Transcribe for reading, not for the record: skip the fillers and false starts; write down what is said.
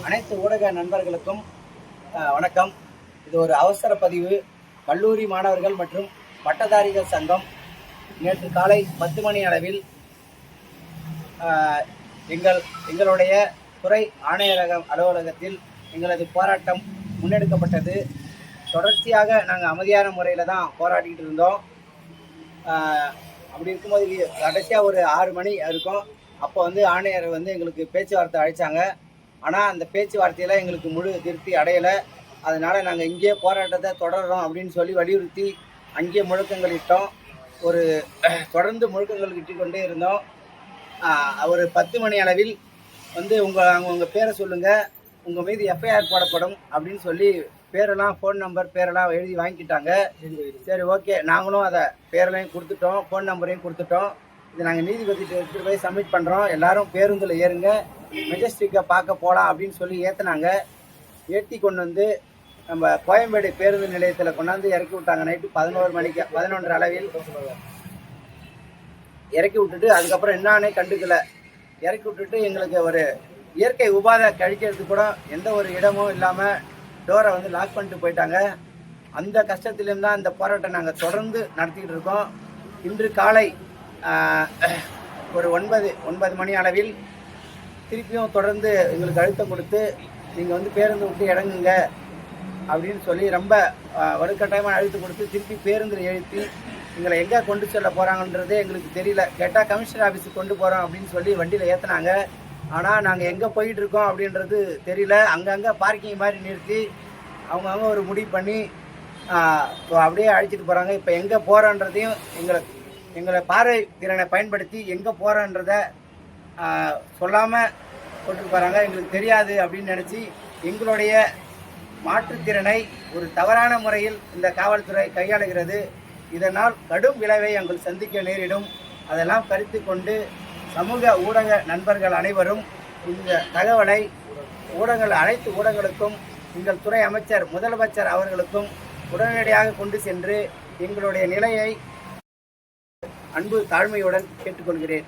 அனைத்து ஊடக நண்பர்களுக்கும் வணக்கம். இது ஒரு அவசர பதிவு. கல்லூரி மாணவர்கள் மற்றும் பட்டதாரிகள் சங்கம் நேற்று காலை 10 மணி அளவில் எங்களுடைய துறை ஆணையரக அலுவலகத்தில் எங்களது போராட்டம் முன்னெடுக்கப்பட்டது. தொடர்ச்சியாக நாங்கள் அமைதியான முறையில் தான் போராடிக்கிட்டு இருந்தோம். அப்படி இருக்கும்போது கடைசியாக ஒரு 6 மணி இருக்கும். அப்போ ஆணையர் எங்களுக்கு பேச்சுவார்த்தை அழைச்சாங்க. ஆனால் அந்த பேச்சுவார்த்தையில் எங்களுக்கு முழு திருப்தி அடையலை. அதனால் நாங்கள் இங்கேயே போராட்டத்தை தொடர்றோம் அப்படின்னு சொல்லி வலியுறுத்தி அங்கேயே முழக்கங்கள் இட்டோம். தொடர்ந்து முழக்கங்கள் இட்டு கொண்டே இருந்தோம். ஒரு 10 மணி அளவில் உங்கள் பேரை சொல்லுங்கள், உங்கள் மீது எஃப்ஐஆர் போடப்படும் அப்படின்னு சொல்லி பேரெல்லாம், ஃபோன் நம்பர், பேரெல்லாம் எழுதி வாங்கிக்கிட்டாங்க. சரி, ஓகே, நாங்களும் அதை பேரெல்லாம் கொடுத்துட்டோம், ஃபோன் நம்பரையும் கொடுத்துட்டோம். இதை நாங்கள் நீதிபதிகிட்ட எடுத்துகிட்டு போய் சப்மிட் பண்ணுறோம். எல்லோரும் பேருந்தில் ஏறுங்க, மெஜஸ்டிக்கை பார்க்க போகலாம் அப்படின்னு சொல்லி ஏற்றினாங்க. ஏற்றி கொண்டு நம்ம கோயம்பேடு பேருந்து நிலையத்தில் கொண்டாந்து இறக்கி விட்டாங்க. நைட்டு 11 மணிக்கு 11:30 அளவில் இறக்கி விட்டுட்டு அதுக்கப்புறம் என்னானே கண்டுக்கலை. இறக்கி விட்டுட்டு எங்களுக்கு ஒரு இயற்கை உபாதை கழிக்கிறதுக்கு கூட எந்த ஒரு இடமும் இல்லாமல் டோரை லாக் பண்ணிட்டு போயிட்டாங்க. அந்த கஷ்டத்துலேருந்து தான் இந்த போராட்டம் நாங்கள் தொடர்ந்து நடத்திக்கிட்டு இருக்கோம். இன்று காலை ஒரு 9 மணி அளவில் திருப்பியும் தொடர்ந்து எங்களுக்கு அழுத்தம் கொடுத்து நீங்கள் பேருந்து விட்டு இறங்குங்க அப்படின்னு சொல்லி ரொம்ப வலுக்கட்டாயமாக அழுத்தம் கொடுத்து திருப்பி பேருந்தில் எழுப்பி எங்களை எங்கே கொண்டு செல்ல போகிறாங்கன்றதே எங்களுக்கு தெரியல. கேட்டால் கமிஷனர் ஆஃபீஸுக்கு கொண்டு போகிறோம் அப்படின்னு சொல்லி வண்டியில் ஏற்றினாங்க. ஆனால் நாங்கள் எங்கே போயிட்டுருக்கோம் அப்படின்றது தெரியல. அங்கங்கே பார்க்கிங் மாதிரி நிறுத்தி அவங்கவுங்க ஒரு முடிவு பண்ணி அப்படியே அழைச்சிட்டு போகிறாங்க. இப்போ எங்கே போகிறோன்றதையும் எங்களை பார்வை திறனை பயன்படுத்தி எங்கே போகிறோன்றதை சொல்லாமல் கொண்டு போகிறாங்க. எங்களுக்கு தெரியாது அப்படின்னு நினச்சி எங்களுடைய மாற்றுத்திறனை ஒரு தவறான முறையில் இந்த காவல்துறை கையாளுகிறது. இதனால் கடும் விளைவை எங்கள் சந்திக்க நேரிடும். அதெல்லாம் கருத்து கொண்டு சமூக ஊடக நண்பர்கள் அனைவரும் இந்த தகவலை அனைத்து ஊடகங்களுக்கும், எங்கள் துறை அமைச்சர், முதலமைச்சர் அவர்களுக்கும் உடனடியாக கொண்டு சென்று எங்களுடைய நிலையை அன்பு தாழ்மையுடன் கேட்டுக்கொள்கிறேன்.